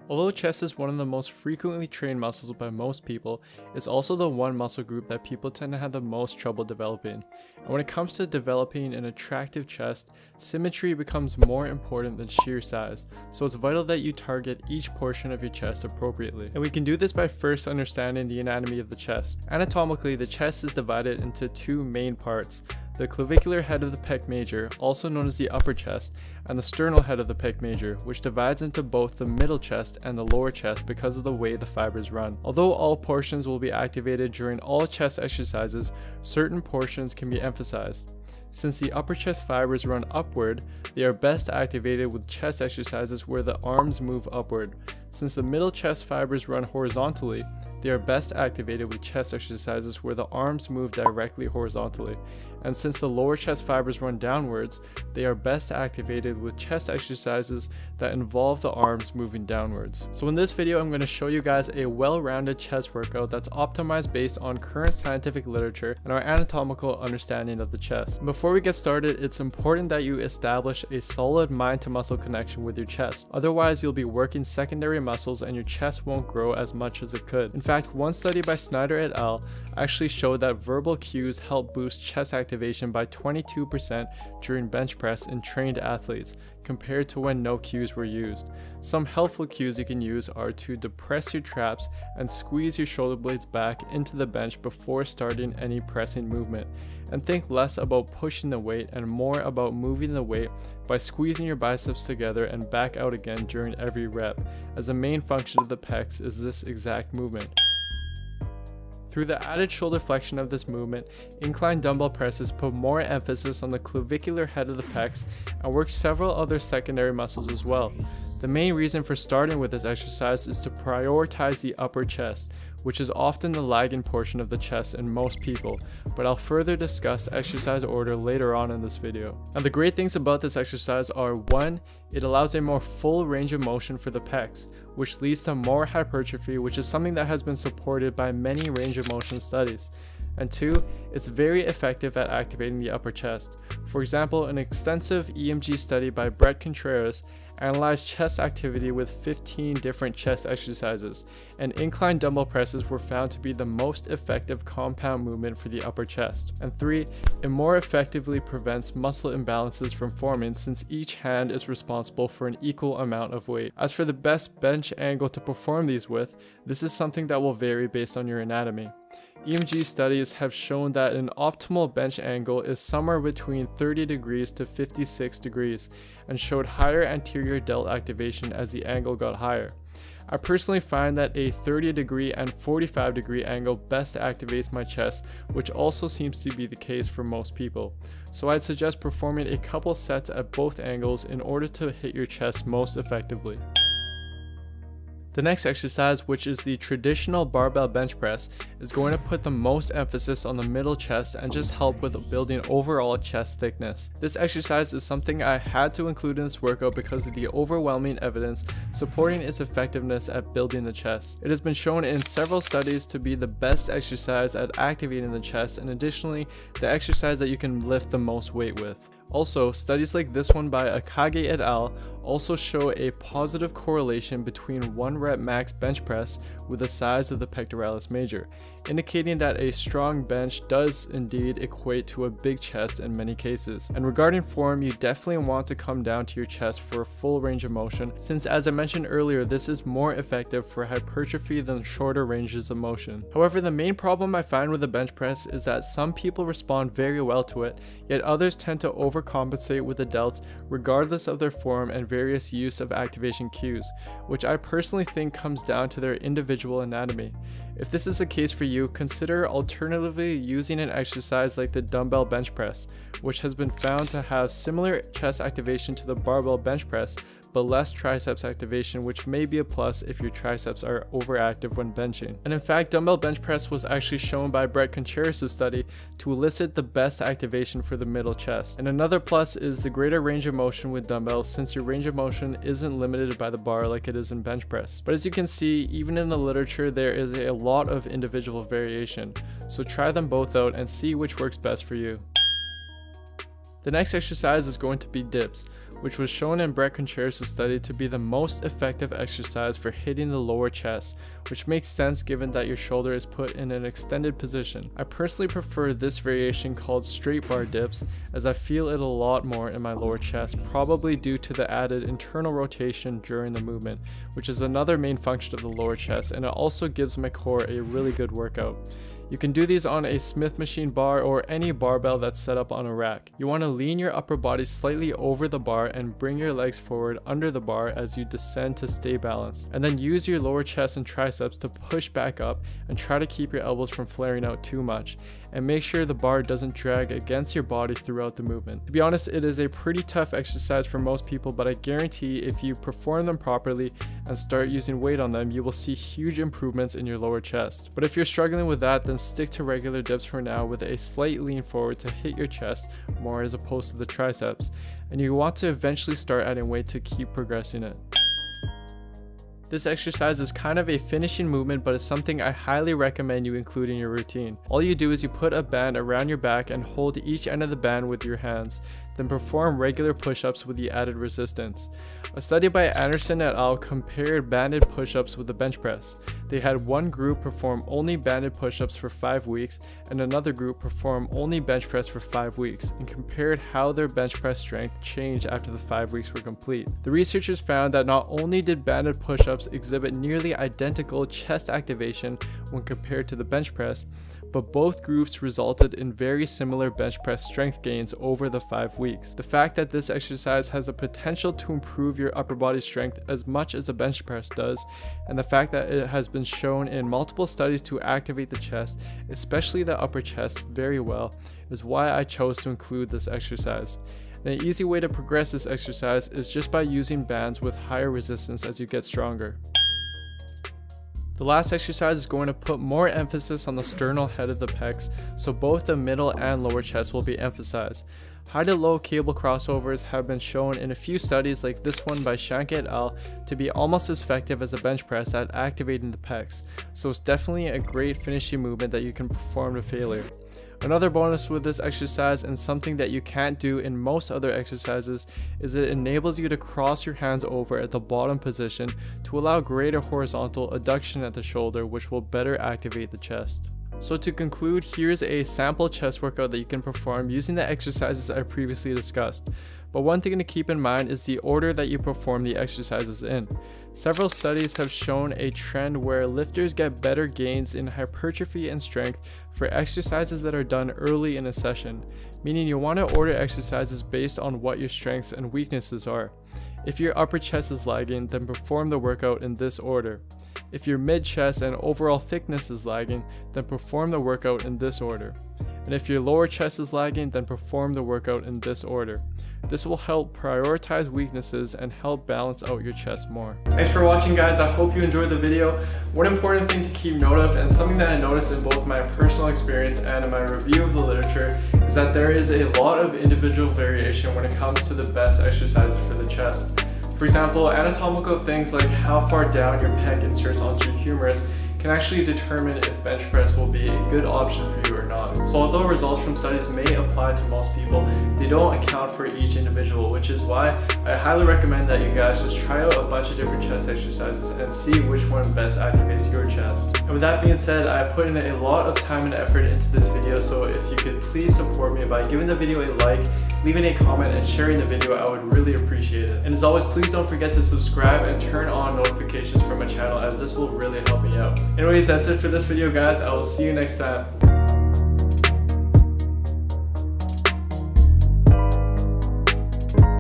Although chest is one of the most frequently trained muscles by most people, it's also the one muscle group that people tend to have the most trouble developing. And when it comes to developing an attractive chest, symmetry becomes more important than sheer size, so it's vital that you target each portion of your chest appropriately. And we can do this by first understanding the anatomy of the chest. Anatomically, the chest is divided into two main parts: the clavicular head of the pec major, also known as the upper chest, and the sternal head of the pec major, which divides into both the middle chest and the lower chest because of the way the fibers run. Although all portions will be activated during all chest exercises, certain portions can be emphasized. Since the upper chest fibers run upward, they are best activated with chest exercises where the arms move upward. Since the middle chest fibers run horizontally, they are best activated with chest exercises where the arms move directly horizontally. And since the lower chest fibers run downwards, they are best activated with chest exercises that involve the arms moving downwards. So in this video, I'm going to show you guys a well-rounded chest workout that's optimized based on current scientific literature and our anatomical understanding of the chest. Before we get started, it's important that you establish a solid mind-to-muscle connection with your chest. Otherwise, you'll be working secondary muscles and your chest won't grow as much as it could. In fact, one study by Snyder et al. Actually showed that verbal cues help boost chest activation by 22% during bench press in trained athletes, compared to when no cues were used. Some helpful cues you can use are to depress your traps and squeeze your shoulder blades back into the bench before starting any pressing movement, and think less about pushing the weight and more about moving the weight by squeezing your biceps together and back out again during every rep, as the main function of the pecs is this exact movement. Through the added shoulder flexion of this movement, incline dumbbell presses put more emphasis on the clavicular head of the pecs and work several other secondary muscles as well. The main reason for starting with this exercise is to prioritize the upper chest, which is often the lagging portion of the chest in most people, but I'll further discuss exercise order later on in this video. Now the great things about this exercise are: 1. It allows a more full range of motion for the pecs, which leads to more hypertrophy, which is something that has been supported by many range of motion studies. And 2, it's very effective at activating the upper chest. For example, an extensive EMG study by Bret Contreras analyzed chest activity with 15 different chest exercises, and incline dumbbell presses were found to be the most effective compound movement for the upper chest. And 3, it more effectively prevents muscle imbalances from forming since each hand is responsible for an equal amount of weight. As for the best bench angle to perform these with, this is something that will vary based on your anatomy. EMG studies have shown that an optimal bench angle is somewhere between 30 degrees to 56 degrees and showed higher anterior delt activation as the angle got higher. I personally find that a 30 degree and 45 degree angle best activates my chest, which also seems to be the case for most people. So I'd suggest performing a couple sets at both angles in order to hit your chest most effectively. The next exercise, which is the traditional barbell bench press, is going to put the most emphasis on the middle chest and just help with building overall chest thickness. This exercise is something I had to include in this workout because of the overwhelming evidence supporting its effectiveness at building the chest. It has been shown in several studies to be the best exercise at activating the chest, and additionally, the exercise that you can lift the most weight with. Also, studies like this one by Akage et al. Also show a positive correlation between 1 rep max bench press with the size of the pectoralis major, indicating that a strong bench does indeed equate to a big chest in many cases. And regarding form, you definitely want to come down to your chest for a full range of motion, since as I mentioned earlier, this is more effective for hypertrophy than shorter ranges of motion. However, the main problem I find with the bench press is that some people respond very well to it, yet others tend to overcompensate with the delts regardless of their form and various use of activation cues, which I personally think comes down to their individual anatomy. If this is the case for you, consider alternatively using an exercise like the dumbbell bench press, which has been found to have similar chest activation to the barbell bench press, but less triceps activation, which may be a plus if your triceps are overactive when benching. And in fact, dumbbell bench press was actually shown by Bret Contreras' study to elicit the best activation for the middle chest. And another plus is the greater range of motion with dumbbells, since your range of motion isn't limited by the bar like it is in bench press. But as you can see, even in the literature, there is a lot of individual variation. So try them both out and see which works best for you. The next exercise is going to be dips, which was shown in Bret Contreras' study to be the most effective exercise for hitting the lower chest, which makes sense given that your shoulder is put in an extended position. I personally prefer this variation called straight bar dips, as I feel it a lot more in my lower chest, probably due to the added internal rotation during the movement, which is another main function of the lower chest, and it also gives my core a really good workout. You can do these on a Smith machine bar or any barbell that's set up on a rack. You want to lean your upper body slightly over the bar and bring your legs forward under the bar as you descend to stay balanced. And then use your lower chest and triceps to push back up and try to keep your elbows from flaring out too much. And make sure the bar doesn't drag against your body throughout the movement. To be honest, it is a pretty tough exercise for most people, but I guarantee if you perform them properly and start using weight on them, you will see huge improvements in your lower chest. But if you're struggling with that, then stick to regular dips for now with a slight lean forward to hit your chest more as opposed to the triceps. And you want to eventually start adding weight to keep progressing it. This exercise is kind of a finishing movement, but it's something I highly recommend you include in your routine. All you do is you put a band around your back and hold each end of the band with your hands, then perform regular push-ups with the added resistance. A study by Anderson et al. Compared banded push-ups with the bench press. They had one group perform only banded push-ups for 5 weeks and another group perform only bench press for 5 weeks, and compared how their bench press strength changed after the 5 weeks were complete. The researchers found that not only did banded push-ups exhibit nearly identical chest activation when compared to the bench press, but both groups resulted in very similar bench press strength gains over the 5 weeks. The fact that this exercise has the potential to improve your upper body strength as much as a bench press does, and the fact that it has been shown in multiple studies to activate the chest, especially the upper chest, very well, is why I chose to include this exercise. And an easy way to progress this exercise is just by using bands with higher resistance as you get stronger. The last exercise is going to put more emphasis on the sternal head of the pecs, so both the middle and lower chest will be emphasized. High to low cable crossovers have been shown in a few studies like this one by Shank et al. To be almost as effective as a bench press at activating the pecs, so it's definitely a great finishing movement that you can perform to failure. Another bonus with this exercise, and something that you can't do in most other exercises, is it enables you to cross your hands over at the bottom position to allow greater horizontal adduction at the shoulder, which will better activate the chest. So to conclude, here's a sample chest workout that you can perform using the exercises I previously discussed. But one thing to keep in mind is the order that you perform the exercises in. Several studies have shown a trend where lifters get better gains in hypertrophy and strength for exercises that are done early in a session, meaning you want to order exercises based on what your strengths and weaknesses are. If your upper chest is lagging, then perform the workout in this order. If your mid chest and overall thickness is lagging, then perform the workout in this order. And if your lower chest is lagging, then perform the workout in this order. This will help prioritize weaknesses and help balance out your chest more. Thanks for watching, guys. I hope you enjoyed the video. One important thing to keep note of, and something that I noticed in both my personal experience and in my review of the literature, is that there is a lot of individual variation when it comes to the best exercises for the chest. For example, anatomical things like how far down your pec inserts onto your humerus can actually determine if bench press will be a good option for you or not. So although results from studies may apply to most people, they don't account for each individual, which is why I highly recommend that you guys just try out a bunch of different chest exercises and see which one best activates your chest. And with that being said, I put in a lot of time and effort into this video, so if you could please support me by giving the video a like, leaving a comment, and sharing the video, I would really appreciate it. And as always, please don't forget to subscribe and turn on notifications for my channel, as this will really help me out. Anyways, that's it for this video, guys. I will see you next time.